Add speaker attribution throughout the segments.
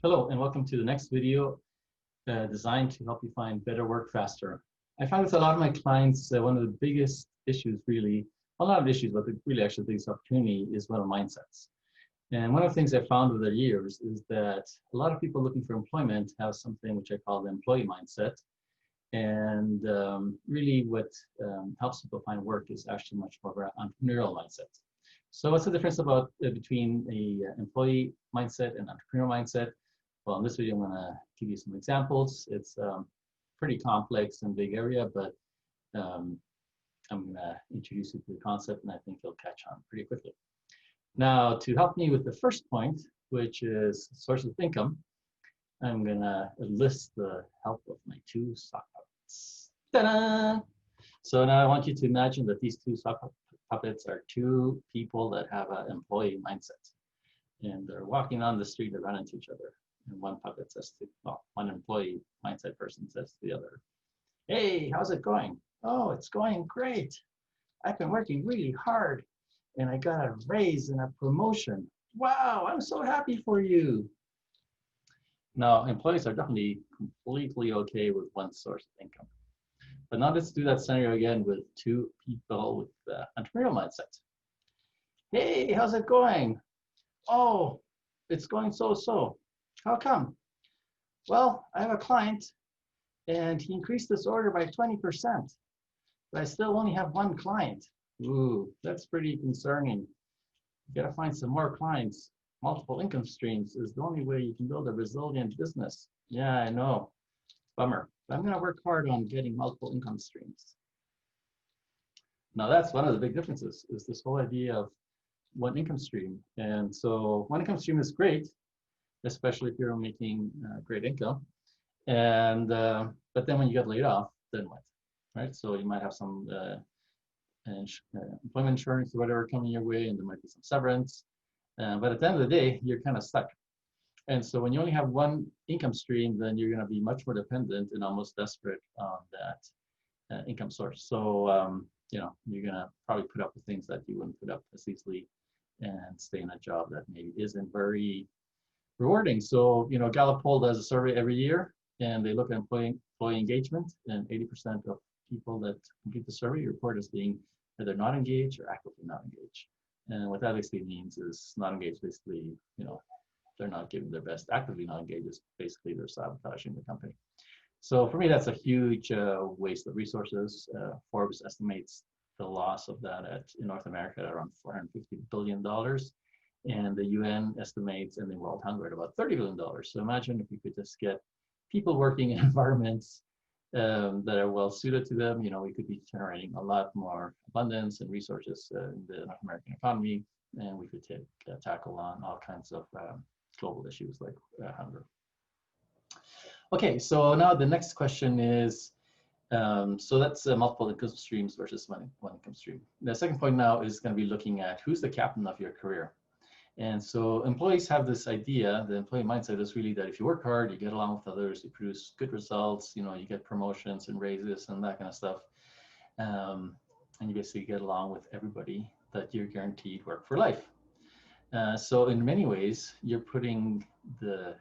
Speaker 1: Hello, and welcome to the next video designed to help you find better work faster. I find with a lot of my clients, one of the biggest issues really, well, not issues, but the really actually biggest opportunity is one of mindsets. And one of the things I found over the years is that a lot of people looking for employment have something which I call the employee mindset. And really what helps people find work is actually much more of an entrepreneurial mindset. So what's the difference between a employee mindset and entrepreneurial mindset? Well, in this video, I'm going to give you some examples. It's pretty complex and big area, but I'm going to introduce you to the concept, and I think you'll catch on pretty quickly. Now, to help me with the first point, which is source of income, I'm going to enlist the help of my two sock puppets. Ta-da! So now I want you to imagine that these two sock puppets are two people that have an employee mindset. And they're walking on the street, they run into each other. And one puppet says to, well, one employee mindset person says to the other, "Hey, how's it going?" "Oh, it's going great. I've been working really hard and I got a raise and a promotion. Wow, I'm so happy for you." Now, employees are definitely completely okay with one source of income. But now let's do that scenario again with two people with the entrepreneurial mindset. "Hey, how's it going?" "Oh, it's going so-so. How come?" "Well, I have a client and he increased this order by 20%, but I still only have one client." "Ooh, that's pretty concerning. You gotta find some more clients. Multiple income streams is the only way you can build a resilient business." "Yeah, I know. Bummer. But I'm gonna work hard on getting multiple income streams." Now that's one of the big differences, is this whole idea of one income stream. And so one income stream is great, especially if you're making great income. And but then when you get laid off, then what, right? So you might have some employment insurance or whatever coming your way, and there might be some severance. But at the end of the day, you're kind of stuck. And so when you only have one income stream, then you're going to be much more dependent and almost desperate on that income source. So you're going to probably put up with things that you wouldn't put up as easily and stay in a job that maybe isn't very rewarding. So, Gallup poll does a survey every year, and they look at employee engagement, and 80% of people that complete the survey report as being either not engaged or actively not engaged. And what that basically means is not engaged, basically, they're not giving their best. Actively not engaged is basically they're sabotaging the company. So for me, that's a huge waste of resources. Forbes estimates the loss of that in North America at around $450 billion. And the UN estimates ending world hunger at about $30 billion. So imagine if we could just get people working in environments that are well suited to them. We could be generating a lot more abundance and resources in the North American economy, and we could tackle on all kinds of global issues like hunger. Okay, so now the next question is, so that's multiple income streams versus one income stream. The second point now is going to be looking at who's the captain of your career. And so employees have this idea, the employee mindset is really that if you work hard, you get along with others, you produce good results, you get promotions and raises and that kind of stuff. And you basically get along with everybody, that you're guaranteed work for life. So in many ways, you're putting the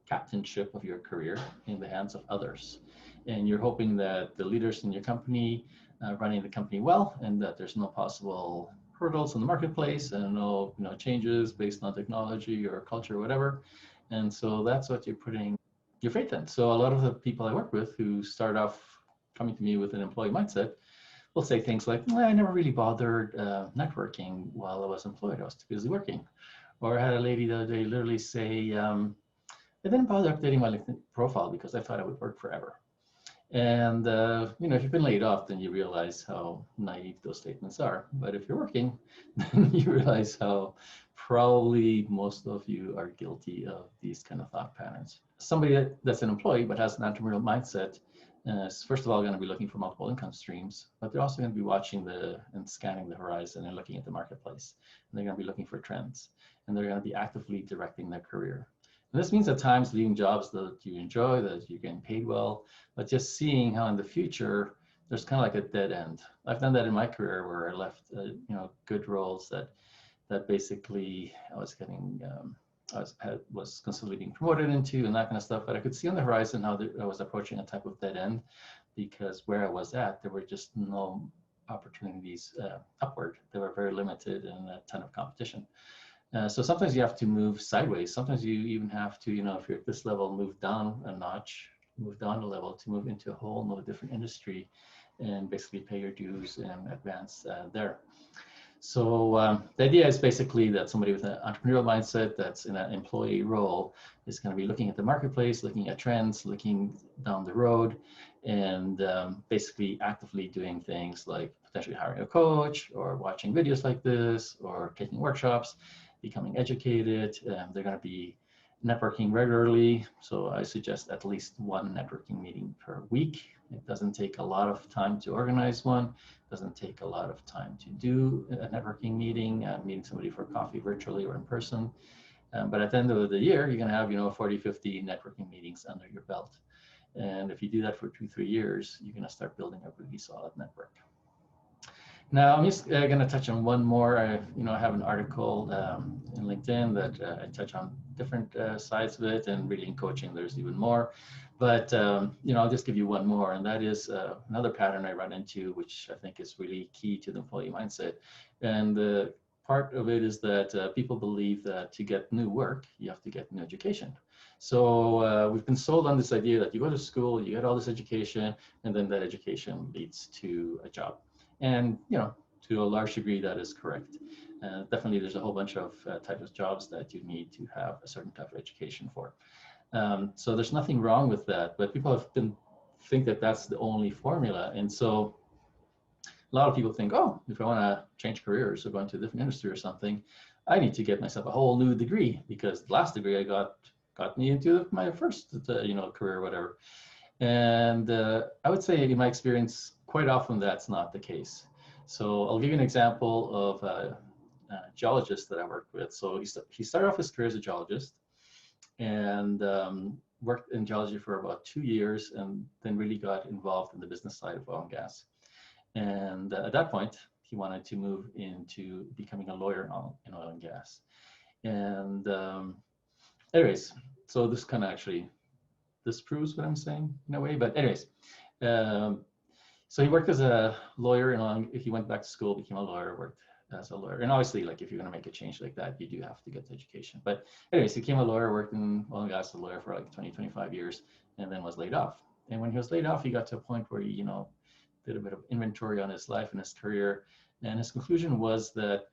Speaker 1: captainship of your career in the hands of others. And you're hoping that the leaders in your company running the company well, and that there's no possible hurdles in the marketplace and no changes based on technology or culture or whatever. And so that's what you're putting your faith in. So a lot of the people I work with who start off coming to me with an employee mindset will say things like, "I never really bothered networking while I was employed. I was too busy working." Or I had a lady the other day literally say, "I didn't bother updating my LinkedIn profile because I thought I would work forever." And if you've been laid off, then you realize how naive those statements are. But if you're working, then you realize how probably most of you are guilty of these kind of thought patterns. Somebody that's an employee but has an entrepreneurial mindset is first of all going to be looking for multiple income streams, but they're also going to be watching and scanning the horizon and looking at the marketplace. And they're going to be looking for trends, and they're going to be actively directing their career. And this means at times leaving jobs that you enjoy, that you're getting paid well, but just seeing how in the future there's kind of like a dead end. I've done that in my career where I left, good roles that basically I was getting was constantly being promoted into and that kind of stuff. But I could see on the horizon how I was approaching a type of dead end, because where I was at, there were just no opportunities upward. They were very limited and a ton of competition. So sometimes you have to move sideways. Sometimes you even have to, if you're at this level, move down a notch, move down a level to move into a whole no different industry and basically pay your dues and advance there. So the idea is basically that somebody with an entrepreneurial mindset that's in an employee role is going to be looking at the marketplace, looking at trends, looking down the road, and basically actively doing things like potentially hiring a coach or watching videos like this or taking workshops, becoming educated. They're going to be networking regularly. So I suggest at least one networking meeting per week. It doesn't take a lot of time to organize one. Doesn't take a lot of time to do a networking meeting, meeting somebody for coffee virtually or in person. But at the end of the year, you're going to have 40, 50 networking meetings under your belt. And if you do that for 2-3 years, you're going to start building a really solid network. Now, I'm just going to touch on one more. I have an article in LinkedIn that I touch on different sides of it, and really in coaching, there's even more. But I'll just give you one more, and that is another pattern I run into, which I think is really key to the employee mindset. And the part of it is that people believe that to get new work, you have to get new education. So we've been sold on this idea that you go to school, you get all this education, and then that education leads to a job. And to a large degree, that is correct. Definitely, there's a whole bunch of types of jobs that you need to have a certain type of education for. So there's nothing wrong with that, but people think that that's the only formula. And so a lot of people think, oh, if I want to change careers or go into a different industry or something, I need to get myself a whole new degree, because the last degree I got me into my first career or whatever. And I would say in my experience, quite often that's not the case. So I'll give you an example of a geologist that I worked with. So he started off his career as a geologist and worked in geology for about 2 years, and then really got involved in the business side of oil and gas. And at that point, he wanted to move into becoming a lawyer in oil and gas. And anyways, so this kind of actually disproves what I'm saying in a way, but anyways, so he worked as a lawyer, and he went back to school, became a lawyer, worked as a lawyer. And obviously, like, if you're going to make a change like that, you do have to get the education. But anyways, he became a lawyer, worked in oil and gas as a lawyer for like 20, 25 years, and then was laid off. And when he was laid off, he got to a point where he, did a bit of inventory on his life and his career. And his conclusion was that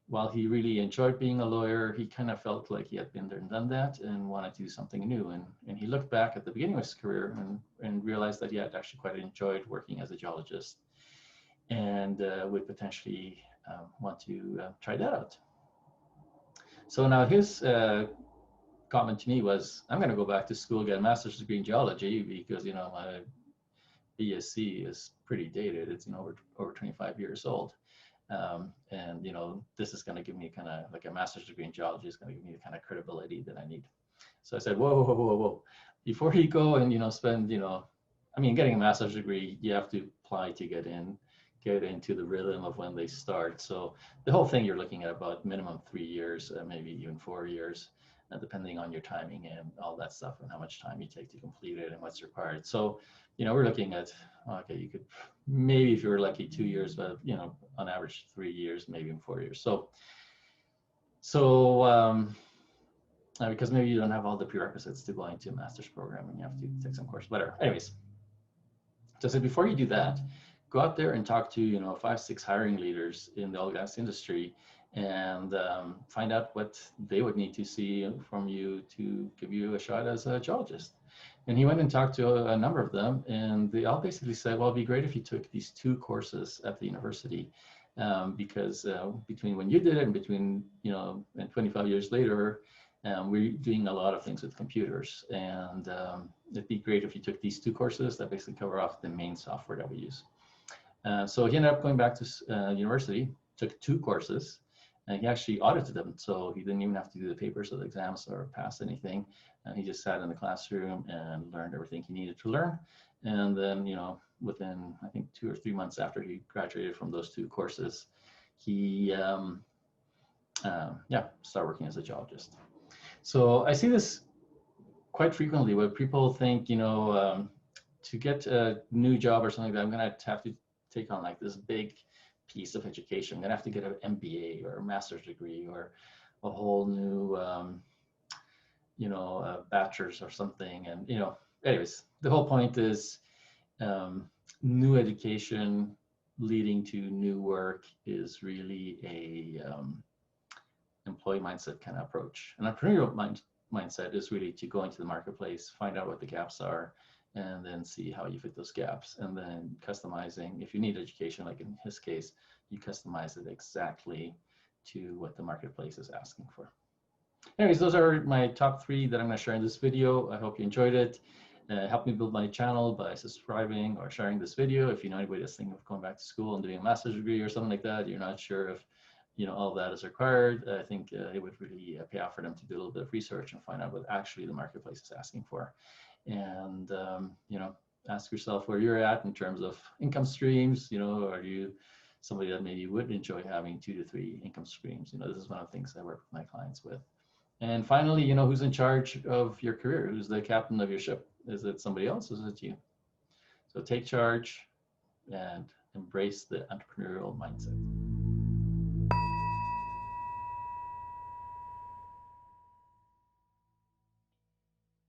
Speaker 1: while he really enjoyed being a lawyer, he kind of felt like he had been there and done that and wanted to do something new. And he looked back at the beginning of his career and realized that he had actually quite enjoyed working as a geologist, and would potentially want to try that out. So now his comment to me was, I'm going to go back to school, get a master's degree in geology, because my BSc is pretty dated. It's over 25 years old. And this is going to give me kind of like a master's degree in geology is going to give me the kind of credibility that I need. So I said, whoa. Before you go and spend getting a master's degree, you have to apply to get into the rhythm of when they start. So the whole thing, you're looking at about minimum 3 years, maybe even 4 years, depending on your timing and all that stuff, and how much time you take to complete it and what's required. So we're looking at, okay, you could maybe, if you were lucky, 2 years, but on average 3 years, maybe even 4 years. So because maybe you don't have all the prerequisites to go into a master's program and you have to take some course, whatever. Anyways, so before you do that, go out there and talk to 5, 6 hiring leaders in the oil and gas industry, and find out what they would need to see from you to give you a shot as a geologist. And he went and talked to a number of them, and they all basically said, well, it'd be great if you took these 2 courses at the university, because between when you did it and between, and 25 years later, we're doing a lot of things with computers. And it'd be great if you took these 2 courses that basically cover off the main software that we use. So he ended up going back to university, took 2 courses, and he actually audited them. So he didn't even have to do the papers or the exams or pass anything. And he just sat in the classroom and learned everything he needed to learn. And then, within, I think, 2 or 3 months after he graduated from those 2 courses, he started working as a geologist. So I see this quite frequently where people think, to get a new job or something like that, I'm going to have to take on like this big piece of education. I'm going to have to get an MBA or a master's degree or a whole new, bachelor's or something. And, anyways, the whole point is new education leading to new work is really a employee mindset kind of approach. An entrepreneurial mindset is really to go into the marketplace, find out what the gaps are, and then see how you fit those gaps. And then customizing, if you need education, like in his case, you customize it exactly to what the marketplace is asking for. Anyways, those are my top 3 that I'm going to share in this video. I hope you enjoyed it. Help me build my channel by subscribing or sharing this video. If you know anybody that's thinking of going back to school and doing a master's degree or something like that, you're not sure if all that is required, I think it would really pay off for them to do a little bit of research and find out what actually the marketplace is asking for. And, ask yourself where you're at in terms of income streams. Are you somebody that maybe would enjoy having 2 to 3 income streams? This is one of the things I work with my clients with. And finally, who's in charge of your career? Who's the captain of your ship? Is it somebody else or is it you? So take charge and embrace the entrepreneurial mindset.